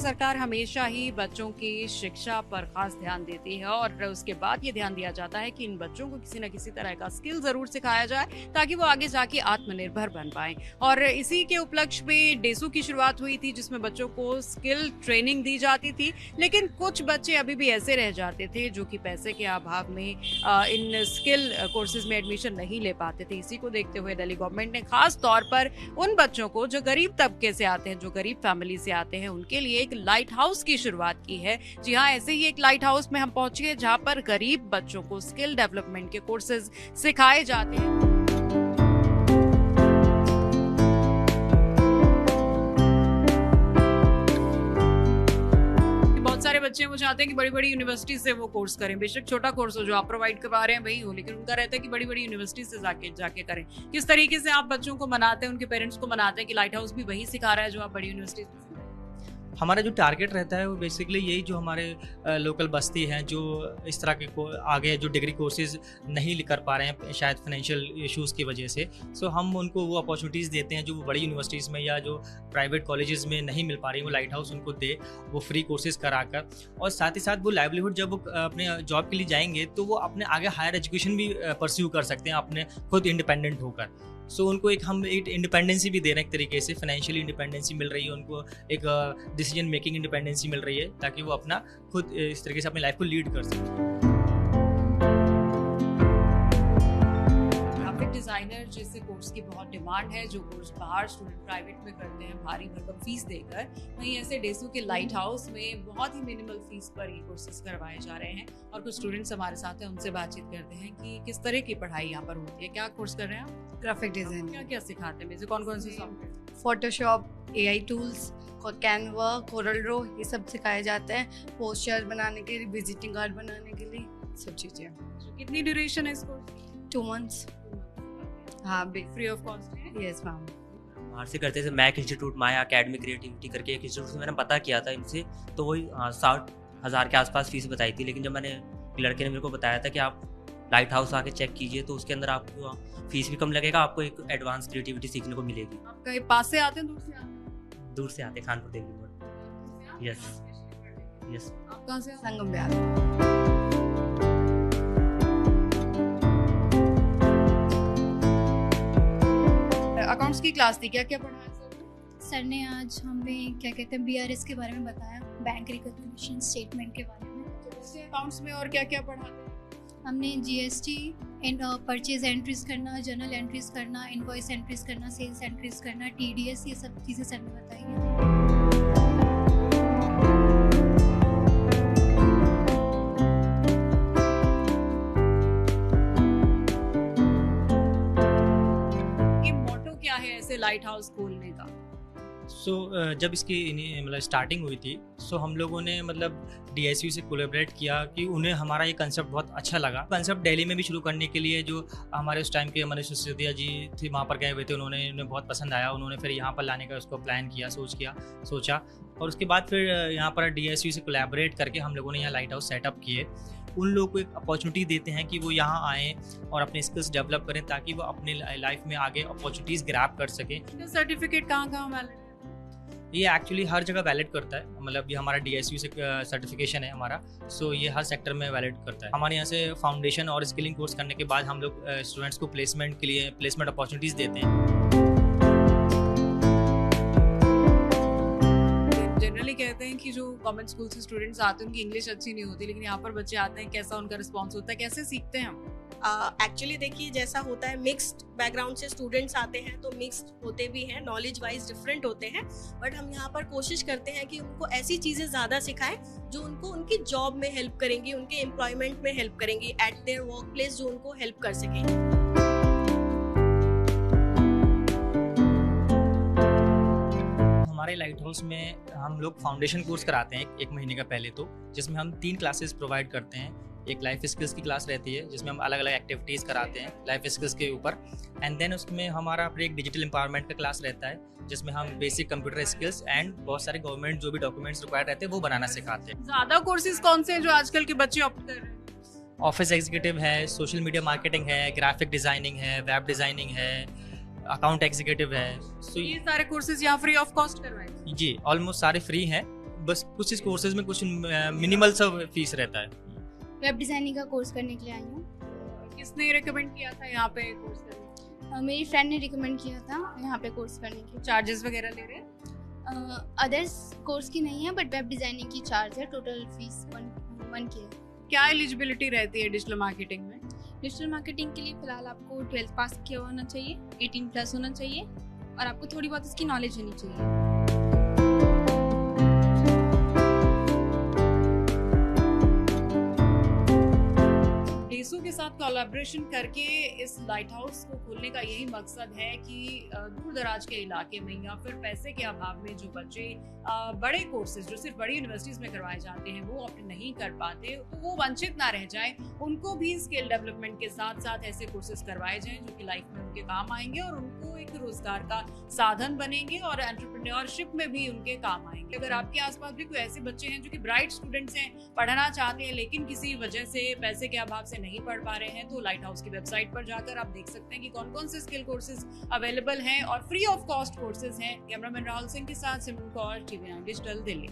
सरकार हमेशा ही बच्चों की शिक्षा पर खास ध्यान देती है और उसके बाद ये ध्यान दिया जाता है कि इन बच्चों को किसी न किसी तरह का स्किल जरूर सिखाया जाए ताकि वो आगे जाके आत्मनिर्भर बन पाए। और इसी के उपलक्ष्य में डेसू की शुरुआत हुई थी जिसमें बच्चों को स्किल ट्रेनिंग दी जाती थी। लेकिन कुछ बच्चे अभी भी ऐसे रह जाते थे जो कि पैसे के अभाव में इन स्किल कोर्सेज में एडमिशन नहीं ले पाते थे। इसी को देखते हुए दिल्ली गवर्नमेंट ने खास तौर पर उन बच्चों को जो गरीब तबके से आते हैं, जो गरीब फैमिली से आते हैं, उनके लिए एक लाइट हाउस की शुरुआत की है। जी हाँ, ऐसे ही एक लाइट हाउस में हम पहुंचे हैं जहां पर गरीब बच्चों को स्किल डेवलपमेंट के कोर्सेज सिखाए जाते हैं। बहुत सारे बच्चे वो चाहते हैं कि बड़ी बड़ी यूनिवर्सिटी से वो कोर्स करें, बेशक छोटा कोर्स हो जो आप प्रोवाइड करवा रहे हैं वही हो, लेकिन उनका रहता है कि बड़ी बड़ी यूनिवर्सिटी से जाके करें। किस तरीके से आप बच्चों को मनाते हैं, उनके पेरेंट्स को मनाते हैं कि लाइट हाउस भी वही सिखा रहा है जो आप बड़ी यूनिवर्सिटी से? हमारा जो टारगेट रहता है वो बेसिकली यही, जो हमारे लोकल बस्ती हैं जो इस तरह के आगे जो डिग्री कोर्सेज नहीं कर पा रहे हैं शायद फाइनेंशियल इश्यूज़ की वजह से, सो हम उनको वो अपॉर्चुनिटीज़ देते हैं जो वो बड़ी यूनिवर्सिटीज़ में या जो प्राइवेट कॉलेजेस में नहीं मिल पा रही, वो लाइट हाउस उनको दे, वो फ्री कोर्सेज कराकर। और साथ ही साथ वो लाइवलीहुड जब वो अपने जॉब के लिए जाएंगे तो वो अपने आगे हायर एजुकेशन भी परस्यू कर सकते हैं अपने खुद इंडिपेंडेंट होकर। सो उनको हम एक इंडिपेंडेंसी भी दे रहे हैं, एक तरीके से फाइनेंशियली इंडिपेंडेंसी मिल रही है उनको, एक डिसीजन मेकिंग इंडिपेंडेंसी मिल रही है ताकि वो अपना खुद इस तरीके से अपनी लाइफ को लीड कर सकें। डिजाइनर जैसे कोर्स की बहुत डिमांड है, जो कोर्स बाहर स्टूडेंट प्राइवेट में करते हैं भारी भरकम फीस देकर, वहीं ऐसे डेसू के लाइट हाउस में बहुत ही मिनिमल फीस पर ये कोर्सेज करवाए जा रहे हैं। और कुछ स्टूडेंट्स हमारे साथ हैं, उनसे बातचीत करते हैं कि किस तरह की पढ़ाई यहाँ पर होती है। क्या कोर्स कर रहे हैं आप? Graphic design. क्या क्या सिखाते हैं, जैसे कौन कौन से software? Photoshop, AI tools, Canva, Corel Draw, ये सब सिखाए जाते हैं। पोस्टर बनाने के लिए, विजिटिंग कार्ड बनाने के लिए, सब चीजें। कितनी ड्यूरेशन है इस कोर्स की? 2 months। हाँ, फ्री ऑफ कॉस्ट है? Yes ma'am. बाहर से करते थे, मैक इंस्टीट्यूट, माया अकेडमी क्रिएटिविटी करके एक इंस्टीट्यूट से मैंने पता किया था इनसे, तो वही 60,000 के आसपास फीस बताई थी। लेकिन जब मैंने लड़के ने मेरे को बताया था कि आप लाइट हाउस आके चेक कीजिए तो उसके अंदर आपको फीस भी कम लगेगा, आपको एक एडवांस क्रिएटिविटी सीखने को मिलेगी। आप कहीं पास से आते हैं, दूर से आते हैं? दूर से आते, खानपुर देवी। Yes yes. आप कहाँ से? संगम बिहार। अकाउंट्स की क्लास थी, क्या क्या पढ़ाया सर? सर ने आज हमें क्या कहते हैं BRS के बारे में बताया, बैंक रिकॉग्निशन स्टेटमेंट के बारे में। तो अकाउंट्स में और क्या क्या पढ़ाते हैं? हमने GST, परचेज एंट्रीज करना, जर्नल एंट्रीज करना, इनवॉइस एंट्रीज करना, सेल्स एंट्रीज करना, TDS, ये सब चीज़ें सर ने बताई हैं। लाइट हाउस खोलने का? जब इसकी मतलब स्टार्टिंग हुई थी, हम लोगों ने मतलब DSU से कोलैबोरेट किया कि उन्हें हमारा ये कंसेप्ट बहुत अच्छा लगा। कंसेप्ट दिल्ली में भी शुरू करने के लिए जो हमारे उस टाइम के मनीष सिसोदिया जी थे, वहाँ पर गए हुए थे, उन्हें बहुत पसंद आया। उन्होंने फिर यहाँ पर लाने का उसको प्लान किया, सोचा और उसके बाद फिर यहाँ पर DSU से कोलैबोरेट करके हम लोगों ने यहाँ लाइट हाउस सेटअप किए। उन लोगों को एक अपॉर्चुनिटी देते हैं कि वो यहाँ आएँ और अपने स्किल्स डेवलप करें ताकि वो अपने लाइफ में आगे अपॉर्चुनिटीज़ ग्रैब कर सकें। सर्टिफिकेट कहाँ वैलिड है? ये एक्चुअली हर जगह वैलिड करता है, मतलब ये हमारा DSU से सर्टिफिकेशन है हमारा, ये हर सेक्टर में वैलिड करता है। हमारे यहाँ से फाउंडेशन और स्किलिंग कोर्स करने के बाद हम लोग स्टूडेंट्स को प्लेसमेंट के लिए प्लेसमेंट अपॉर्चुनिटीज़ देते हैं। जनरली कहते हैं कि जो गवर्नमेंट स्कूल से स्टूडेंट्स आते हैं उनकी इंग्लिश अच्छी नहीं होती, लेकिन यहाँ पर बच्चे आते हैं, कैसा उनका रिस्पॉन्स होता है, कैसे सीखते हैं हम? एक्चुअली देखिए, जैसा होता है, मिक्स्ड बैकग्राउंड से स्टूडेंट्स आते हैं तो मिक्स्ड होते भी हैं, नॉलेज वाइज डिफरेंट होते हैं, बट हम यहाँ पर कोशिश करते हैं कि उनको ऐसी चीज़ें ज़्यादा सिखाएं जो उनको उनकी जॉब में हेल्प करेंगी, उनके एम्प्लॉयमेंट में हेल्प करेंगी, एट देयर वर्क प्लेस जो उनको हेल्प कर सकें। हमारे लाइट हाउस में हम लोग फाउंडेशन कोर्स कराते हैं 1 महीने का पहले, तो जिसमें हम 3 क्लासेस प्रोवाइड करते हैं। एक लाइफ स्किल्स की क्लास रहती है जिसमें हम अलग अलग एक्टिविटीज़ कराते हैं लाइफ स्किल्स के ऊपर, एंड देन उसमें हमारा फिर एक डिजिटल एम्पावरमेंट का क्लास रहता है जिसमें हम बेसिक कंप्यूटर स्किल्स एंड बहुत सारे गवर्नमेंट जो भी डॉक्यूमेंट्स रिक्वायर्ड रहते हैं वो बनाना सिखाते हैं। ज़्यादा कोर्सेज कौन से हैं जो आजकल के बच्चे ऑप्ट कर रहे हैं? ऑफिस एग्जीक्यूटिव है, सोशल मीडिया मार्केटिंग है, ग्राफिक डिज़ाइनिंग है, वेब डिज़ाइनिंग है, अकाउंट एग्जीक्यूटिव है। ये सारे कोर्सेज यहाँ फ्री ऑफ कॉस्ट करवाए? जी, ऑलमोस्ट सारे फ्री हैं, बस कुछ इस कोर्सेज में कुछ मिनिमल सा फीस रहता है। वेब डिज़ाइनिंग का कोर्स करने के लिए आई हूँ। किसने रिकमेंड किया था यहाँ पे कोर्स करने? मेरी फ्रेंड ने रिकमेंड किया था यहाँ पे कोर्स करने के। चार्जेस वगैरह ले रहे हैं? अदर्स कोर्स की नहीं है, बट वेब डिज़ाइनिंग की चार्ज है। टोटल फीस 1K है। क्या एलिजिबिलिटी रहती है डिजिटल मार्केटिंग में? डिजिटल मार्केटिंग के लिए फ़िलहाल आपको 12th पास किया होना चाहिए, 18+ होना चाहिए और आपको थोड़ी बहुत इसकी नॉलेज होनी चाहिए। डेसो के साथ कोलैबोरेशन करके इस लाइट हाउस को खोलने का यही मकसद है कि दूर दराज के इलाके में या फिर पैसे के अभाव में जो बच्चे बड़े कोर्सेज जो सिर्फ बड़ी यूनिवर्सिटीज में करवाए जाते हैं वो अपने नहीं कर पाते, तो वो वंचित ना रह जाए। उनको भी स्किल डेवलपमेंट के साथ साथ ऐसे कोर्सेज करवाए जाएं जो कि लाइफ में उनके काम आएंगे और उनको एक रोजगार का साधन बनेंगे और एंटरप्रेन्योरशिप में भी उनके काम आएंगे। अगर आपके आसपास भी कोई ऐसे बच्चे हैं जो कि ब्राइट स्टूडेंट्स हैं, पढ़ना चाहते हैं लेकिन किसी वजह से पैसे के अभाव से नहीं पढ़ पा रहे हैं, तो लाइट हाउस की वेबसाइट पर जाकर आप देख सकते हैं कि कौन कौन से स्किल कोर्सेज अवेलेबल हैं और फ्री ऑफ कॉस्ट कोर्सेज हैं। कैमरामैन राहुल सिंह के साथ सिमरन कौर, TV9 डिजिटल, दिल्ली।